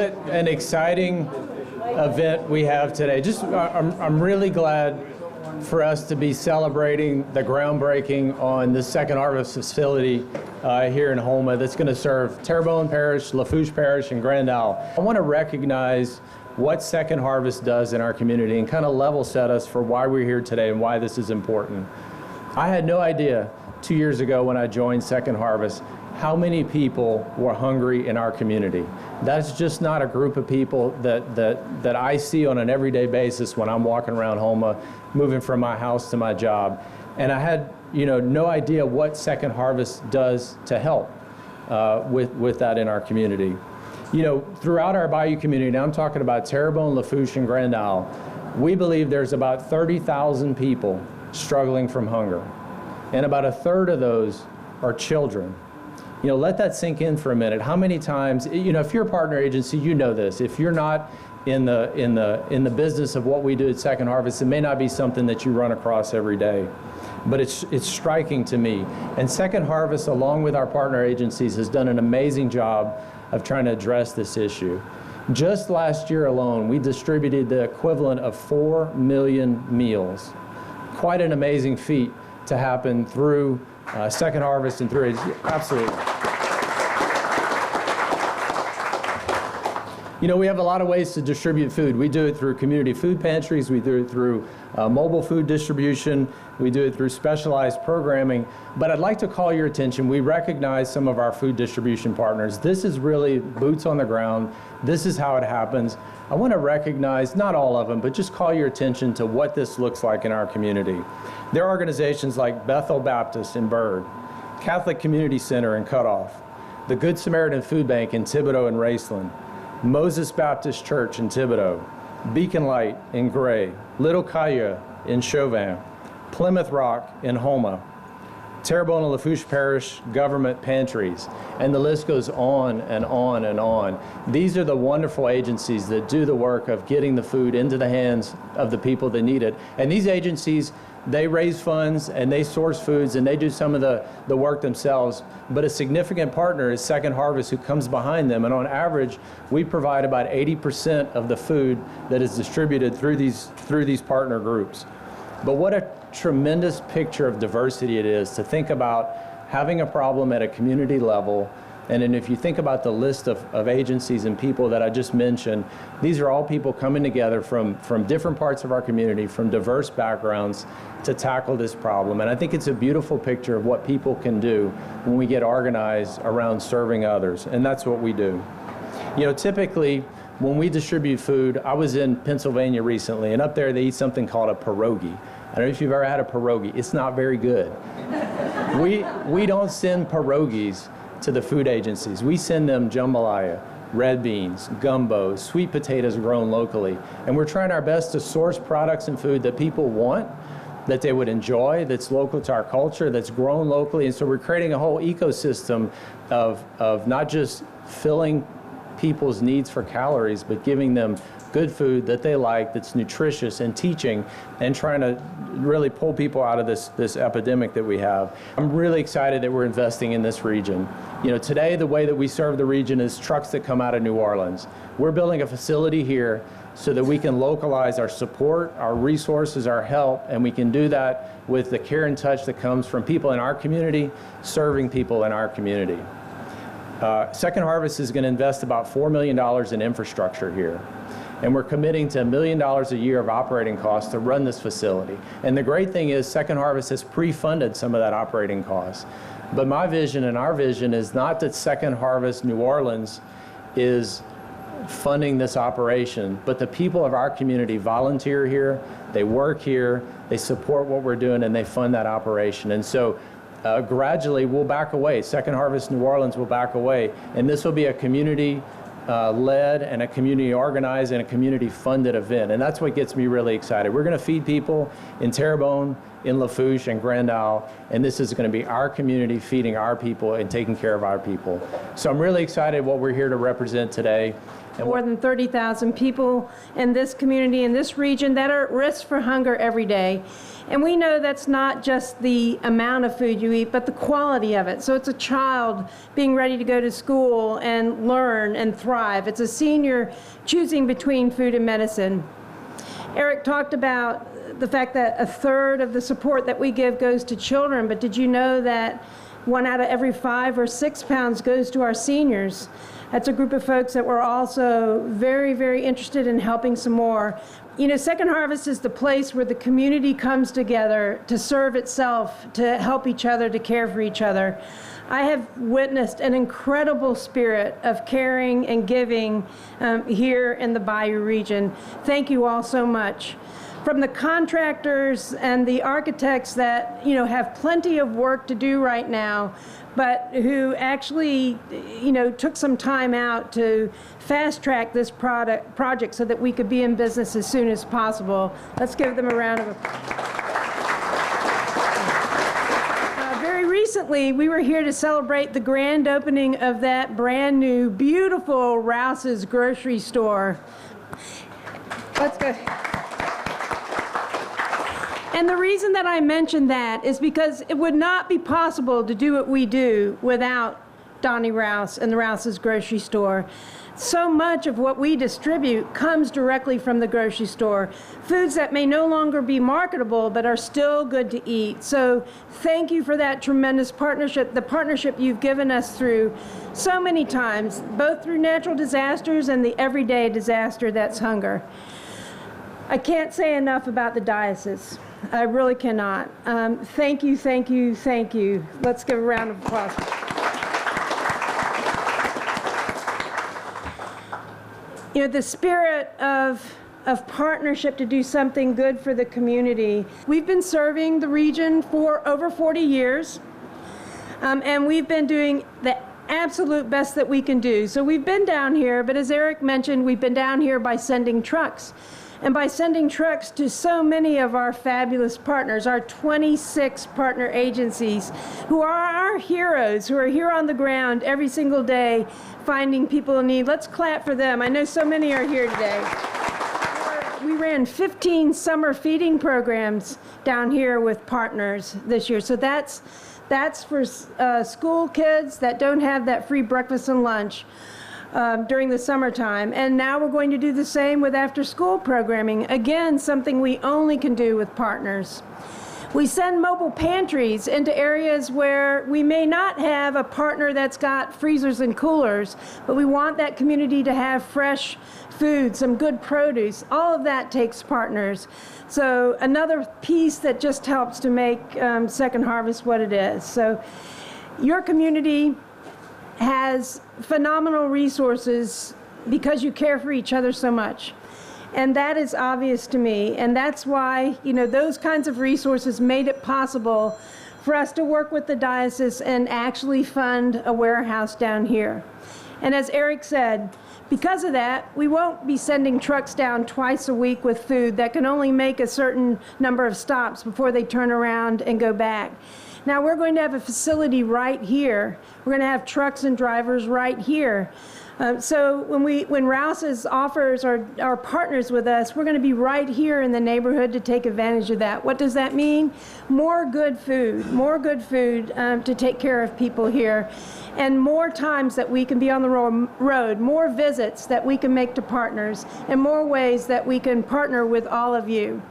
what an exciting event we have today. I'm really glad for us to be celebrating the groundbreaking on the Second Harvest facility here in Houma that's going to serve Terrebonne Parish, Lafourche Parish, and Grand Isle. I want to recognize what Second Harvest does in our community and kind of level set us for why we're here today and why this is important. I had no idea 2 years ago when I joined Second Harvest how many people were hungry in our community. That's just not a group of people that I see on an everyday basis when I'm walking around Houma, moving from my house to my job. And I had no idea what Second Harvest does to help with that in our community. Throughout our Bayou community, now I'm talking about Terrebonne, Lafourche, and Grand Isle, we believe there's about 30,000 people struggling from hunger. And about a third of those are children. Let that sink in for a minute. How many times, if you're a partner agency, you know this. If you're not in the business of what we do at Second Harvest, it may not be something that you run across every day. But it's striking to me. And Second Harvest, along with our partner agencies, has done an amazing job of trying to address this issue. Just last year alone, we distributed the equivalent of 4 million meals. Quite an amazing feat to happen through Second Harvest and through absolutely. We have a lot of ways to distribute food. We do it through community food pantries. We do it through mobile food distribution. We do it through specialized programming. But I'd like to call your attention. We recognize some of our food distribution partners. This is really boots on the ground. This is how it happens. I want to recognize, not all of them, but just call your attention to what this looks like in our community. There are organizations like Bethel Baptist in Byrd, Catholic Community Center in Cutoff, the Good Samaritan Food Bank in Thibodaux and Raceland, Moses Baptist Church in Thibodaux, Beacon Light in Gray, Little Caillou in Chauvin, Plymouth Rock in Houma, Terrebonne and Lafourche Parish government pantries, and the list goes on and on and on. These are the wonderful agencies that do the work of getting the food into the hands of the people that need it. And these agencies, they raise funds and they source foods and they do some of the work themselves, but a significant partner is Second Harvest, who comes behind them, and on average we provide about 80% of the food that is distributed through these partner groups. But what a tremendous picture of diversity it is to think about having a problem at a community level. And then if you think about the list of agencies and people that I just mentioned, these are all people coming together from different parts of our community, from diverse backgrounds, to tackle this problem. And I think it's a beautiful picture of what people can do when we get organized around serving others. And that's what we do. Typically, when we distribute food, I was in Pennsylvania recently, and up there they eat something called a pierogi. I don't know if you've ever had a pierogi. It's not very good. We don't send pierogis to the food agencies. We send them jambalaya, red beans, gumbo, sweet potatoes grown locally. And we're trying our best to source products and food that people want, that they would enjoy, that's local to our culture, that's grown locally. And so we're creating a whole ecosystem of not just filling people's needs for calories, but giving them good food that they like, that's nutritious, and teaching and trying to really pull people out of this epidemic that we have. I'm really excited that we're investing in this region. Today the way that we serve the region is trucks that come out of New Orleans. We're building a facility here so that we can localize our support, our resources, our help, and we can do that with the care and touch that comes from people in our community, serving people in our community. Second Harvest is going to invest about $4 million in infrastructure here. And we're committing to $1 million a year of operating costs to run this facility. And the great thing is Second Harvest has pre-funded some of that operating costs. But my vision and our vision is not that Second Harvest New Orleans is funding this operation, but the people of our community volunteer here, they work here, they support what we're doing, and they fund that operation. And so gradually we'll back away. Second Harvest New Orleans will back away, and this will be a community led and a community organized and a community funded event. And that's what gets me really excited. We're going to feed people in Terrebonne, in Lafourche, and Grand Isle, and this is going to be our community feeding our people and taking care of our people. So I'm really excited what we're here to represent today. More than 30,000 people in this community, in this region, that are at risk for hunger every day. And we know that's not just the amount of food you eat, but the quality of it. So it's a child being ready to go to school and learn and thrive. It's a senior choosing between food and medicine. Eric talked about the fact that a third of the support that we give goes to children, but did you know that 1 out of every 5 or 6 pounds goes to our seniors? That's a group of folks that we're also very, very interested in helping some more. You know, Second Harvest is the place where the community comes together to serve itself, to help each other, to care for each other. I have witnessed an incredible spirit of caring and giving here in the Bayou region. Thank you all so much. From the contractors and the architects that, you know, have plenty of work to do right now, but who actually, you know, took some time out to fast track this project so that we could be in business as soon as possible. Let's give them a round of applause. Very recently, we were here to celebrate the grand opening of that brand new, beautiful Rouse's grocery store. Let's go. And the reason that I mention that is because it would not be possible to do what we do without Donnie Rouse and the Rouse's grocery store. So much of what we distribute comes directly from the grocery store. Foods that may no longer be marketable but are still good to eat. So thank you for that tremendous partnership, the partnership you've given us through so many times, both through natural disasters and the everyday disaster that's hunger. I can't say enough about the diocese. I really cannot. Thank you, thank you, thank you. Let's give a round of applause. You know, the spirit of partnership to do something good for the community. We've been serving the region for over 40 years, and we've been doing the absolute best that we can do. So we've been down here, but as Eric mentioned, we've been down here by sending trucks. And by sending trucks to so many of our fabulous partners, our 26 partner agencies, who are our heroes, who are here on the ground every single day finding people in need. Let's clap for them. I know so many are here today. We ran 15 summer feeding programs down here with partners this year. So that's for school kids that don't have that free breakfast and lunch during the summertime. And now we're going to do the same with after-school programming. Again, something we only can do with partners. We send mobile pantries into areas where we may not have a partner that's got freezers and coolers, but we want that community to have fresh food, some good produce. All of that takes partners. So another piece that just helps to make Second Harvest what it is. So your community has phenomenal resources because you care for each other so much. And that is obvious to me. And that's why, you know, those kinds of resources made it possible for us to work with the diocese and actually fund a warehouse down here. And as Eric said, because of that, we won't be sending trucks down twice a week with food that can only make a certain number of stops before they turn around and go back. Now we're going to have a facility right here. We're going to have trucks and drivers right here. So when Rouse's offers our partners with us, we're going to be right here in the neighborhood to take advantage of that. What does that mean? More good food to take care of people here, and more times that we can be on the road, more visits that we can make to partners, and more ways that we can partner with all of you.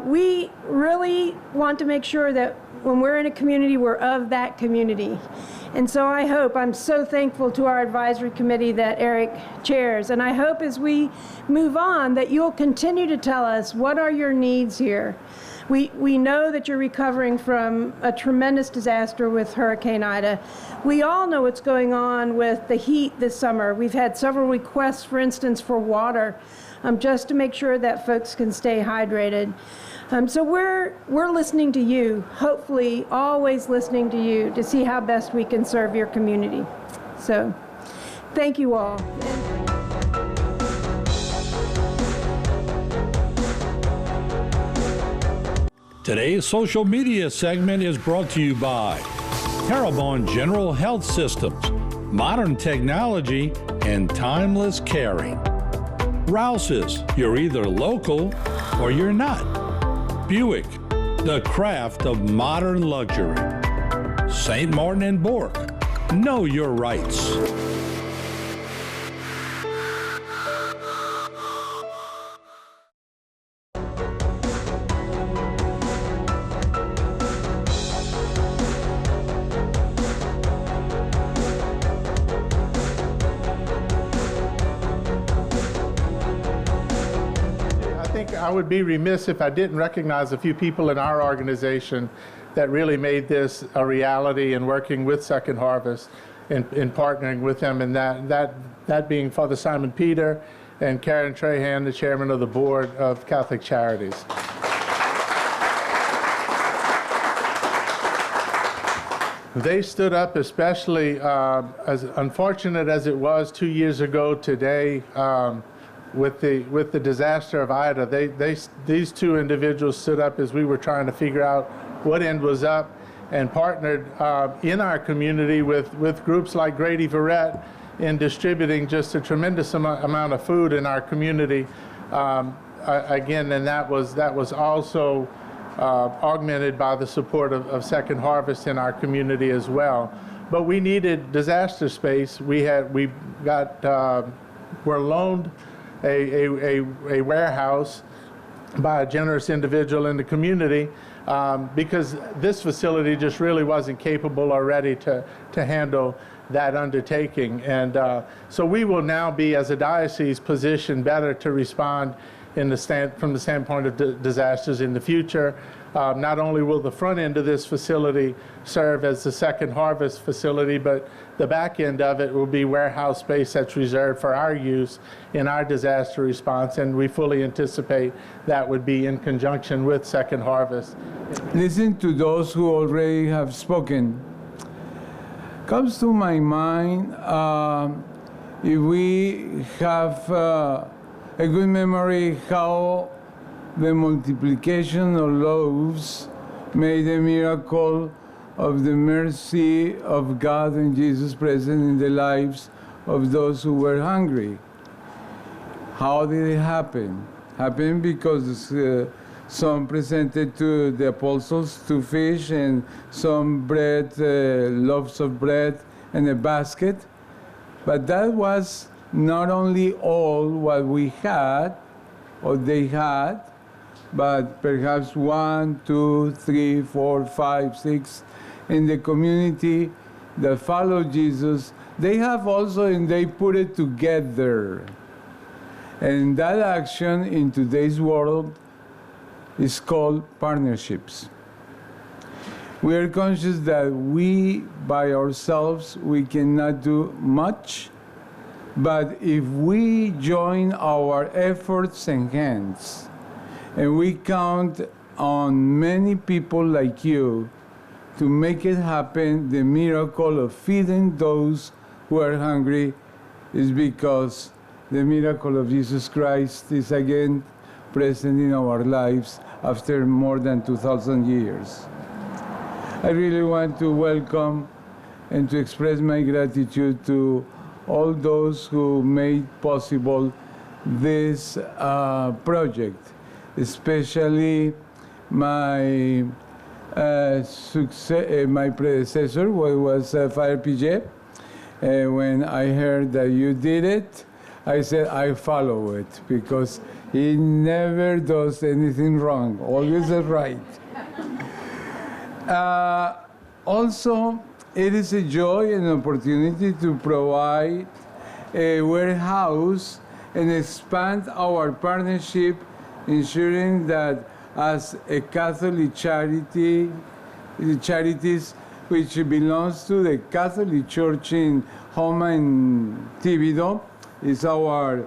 We really want to make sure that when we're in a community, we're of that community. And so I'm so thankful to our advisory committee that Eric chairs. And I hope as we move on that you'll continue to tell us what are your needs here. We know that you're recovering from a tremendous disaster with Hurricane Ida. We all know what's going on with the heat this summer. We've had several requests, for instance, for water, just to make sure that folks can stay hydrated. So we're listening to you, hopefully always listening to you to see how best we can serve your community. So thank you all. Today's social media segment is brought to you by Terrebonne General Health Systems, modern technology and timeless caring. Rouse's, you're either local or you're not. Buick, the craft of modern luxury. St. Martin and Bork, know your rights. I would be remiss if I didn't recognize a few people in our organization that really made this a reality in working with Second Harvest and in partnering with them, and that being Father Simon Peter and Karen Trahan, the chairman of the board of Catholic Charities. They stood up, especially as unfortunate as it was 2 years ago today, with the disaster of Ida. These two individuals stood up as we were trying to figure out what end was up, and partnered in our community with groups like Grady Verrett in distributing just a tremendous amount of food in our community. Again, and that was also augmented by the support of Second Harvest in our community as well. But we needed disaster space. We're loaned a warehouse by a generous individual in the community because this facility just really wasn't capable or ready to handle that undertaking. And so we will now be, as a diocese, positioned better to respond from the standpoint of disasters in the future. Not only will the front end of this facility serve as the Second Harvest facility, but the back end of it will be warehouse space that's reserved for our use in our disaster response, and we fully anticipate that would be in conjunction with Second Harvest. Listen to those who already have spoken. Comes to my mind, if we have a good memory how the multiplication of loaves made a miracle of the mercy of God and Jesus present in the lives of those who were hungry. How did it happen? Happened because some presented to the apostles 2 fish and some bread, loaves of bread and a basket. But that was not only all what we had or they had, but perhaps 1, 2, 3, 4, 5, 6 in the community that follow Jesus. They have also, and they put it together. And that action in today's world is called partnerships. We are conscious that we, by ourselves, we cannot do much, but if we join our efforts and hands, and we count on many people like you to make it happen, the miracle of feeding those who are hungry is because the miracle of Jesus Christ is again present in our lives after more than 2,000 years. I really want to welcome and to express my gratitude to all those who made possible this project, especially my my predecessor, who was Father PJ. When I heard that you did it, I said I follow it because he never does anything wrong, always right. Also, it is a joy and opportunity to provide a warehouse and expand our partnership, ensuring that as a Catholic charities which belongs to the Catholic Church in Houma and Thibodeau, is our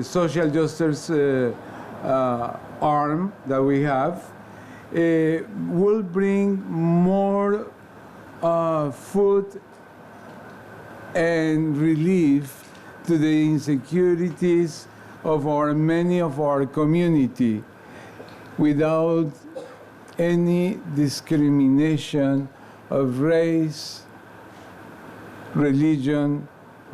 social justice arm that we have, will bring more food and relief to the insecurities of many of our community without any discrimination of race, religion,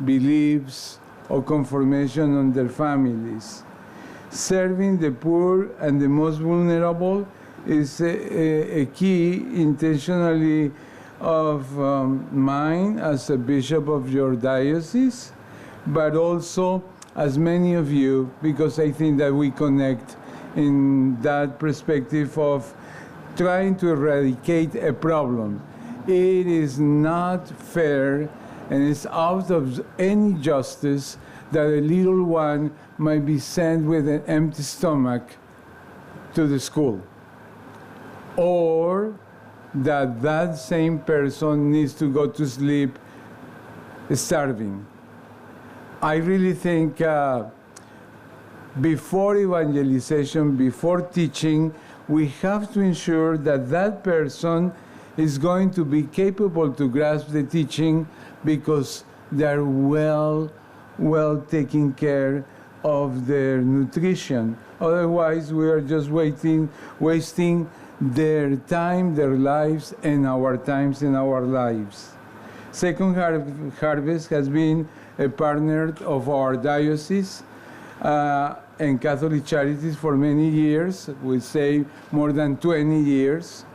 beliefs, or conformation on their families. Serving the poor and the most vulnerable is a key intentionally of mine as a bishop of your diocese, but also as many of you, because I think that we connect in that perspective of trying to eradicate a problem. It is not fair, and it's out of any justice that a little one might be sent with an empty stomach to the school, or that that same person needs to go to sleep starving. I really think before evangelization, before teaching, we have to ensure that that person is going to be capable to grasp the teaching because they're well taking care of their nutrition. Otherwise, we are just wasting their time, their lives, and our times and our lives. Second Harvest has been a partner of our diocese and Catholic Charities for many years. We say more than 20 years.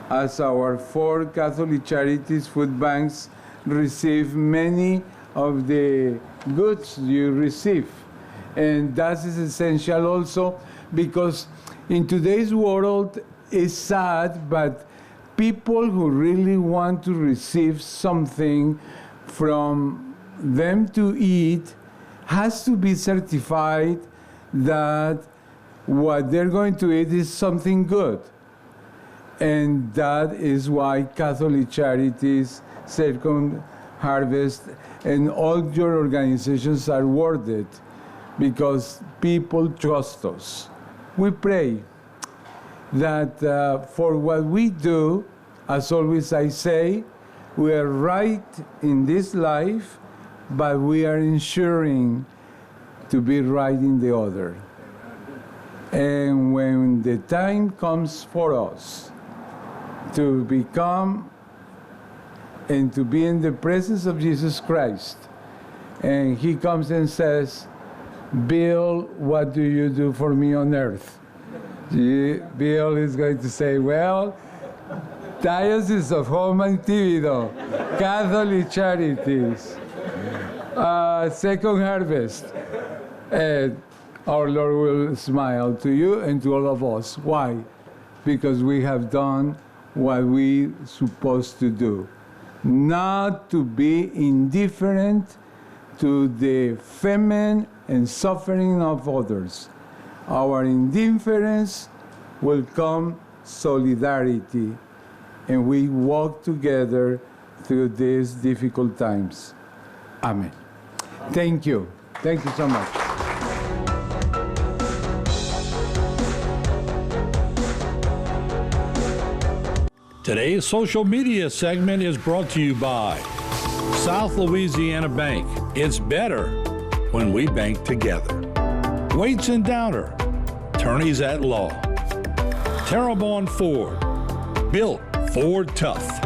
As our 4 Catholic Charities food banks receive many of the goods you receive. And that is essential also because in today's world it's sad, but people who really want to receive something from them to eat has to be certified that what they're going to eat is something good. And that is why Catholic Charities, Second Harvest, and all your organizations are worth it, because people trust us. We pray that for what we do, as always I say, we are right in this life, but we are ensuring to be right in the other. And when the time comes for us to become and to be in the presence of Jesus Christ, and he comes and says, Bill, what do you do for me on earth? Bill is going to say, well, Diocese of Houma and Tívido, Catholic Charities, Second Harvest. And our Lord will smile to you and to all of us. Why? Because we have done what we're supposed to do. Not to be indifferent to the famine and suffering of others. Our indifference will come solidarity, and we walk together through these difficult times. Amen. Thank you. Thank you so much. Today's social media segment is brought to you by South Louisiana Bank. It's better when we bank together. Waits and Downer, attorneys at law. Terrebonne Ford, built Ford tough.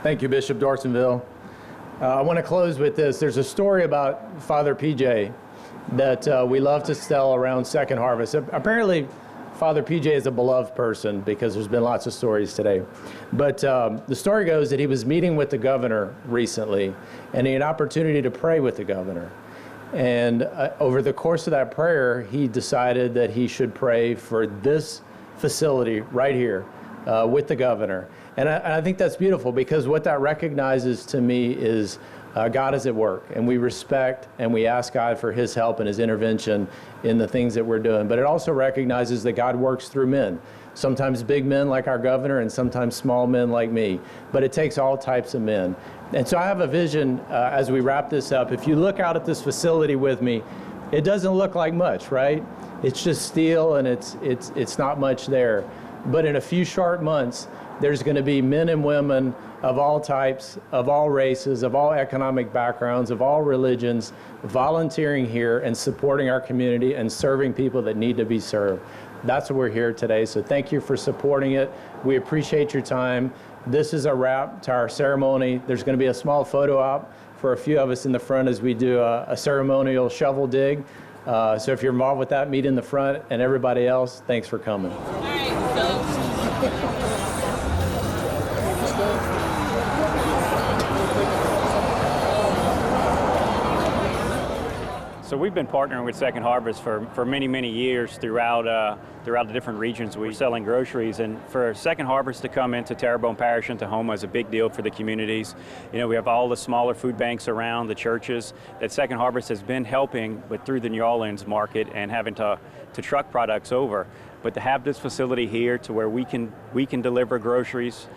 Thank you, Bishop Dorsonville. I want to close with this. There's a story about Father PJ that we love to tell around Second Harvest. Apparently, Father PJ is a beloved person because there's been lots of stories today. But the story goes that he was meeting with the governor recently, and he had an opportunity to pray with the governor. And over the course of that prayer, he decided that he should pray for this facility right here with the governor. And I think that's beautiful, because what that recognizes to me is God is at work, and we respect and we ask God for his help and his intervention in the things that we're doing. But it also recognizes that God works through men, sometimes big men like our governor and sometimes small men like me. But it takes all types of men. And so I have a vision as we wrap this up. If you look out at this facility with me, it doesn't look like much, right? it's just steel and it's not much there. But in a few short months, there's going to be men and women of all types, of all races, of all economic backgrounds, of all religions, volunteering here and supporting our community and serving people that need to be served. That's why we're here today, so thank you for supporting it. We appreciate your time. This is a wrap to our ceremony. There's going to be a small photo op for a few of us in the front as we do a ceremonial shovel dig. So if you're involved with that, meet in the front, and everybody else, thanks for coming. So we've been partnering with Second Harvest for many, many years throughout the different regions. We're selling groceries, and for Second Harvest to come into Terrebonne Parish and to Houma is a big deal for the communities. You know, we have all the smaller food banks around, the churches that Second Harvest has been helping, but through the New Orleans market and having to truck products over. But to have this facility here to where we can deliver groceries,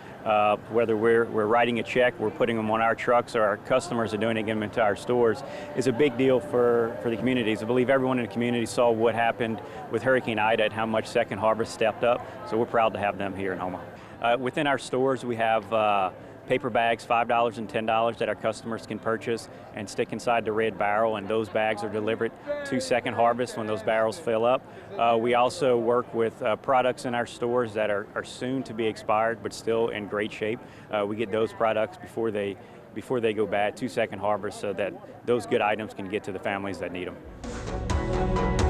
whether we're writing a check, we're putting them on our trucks, or our customers are doing them into our stores, is a big deal for the communities. I believe everyone in the community saw what happened with Hurricane Ida and how much Second Harvest stepped up, so we're proud to have them here in Houma. Within our stores, we have paper bags, $5 and $10 that our customers can purchase and stick inside the red barrel, and those bags are delivered to Second Harvest when those barrels fill up. We also work with products in our stores that are soon to be expired but still in great shape. We get those products before they go bad to Second Harvest so that those good items can get to the families that need them.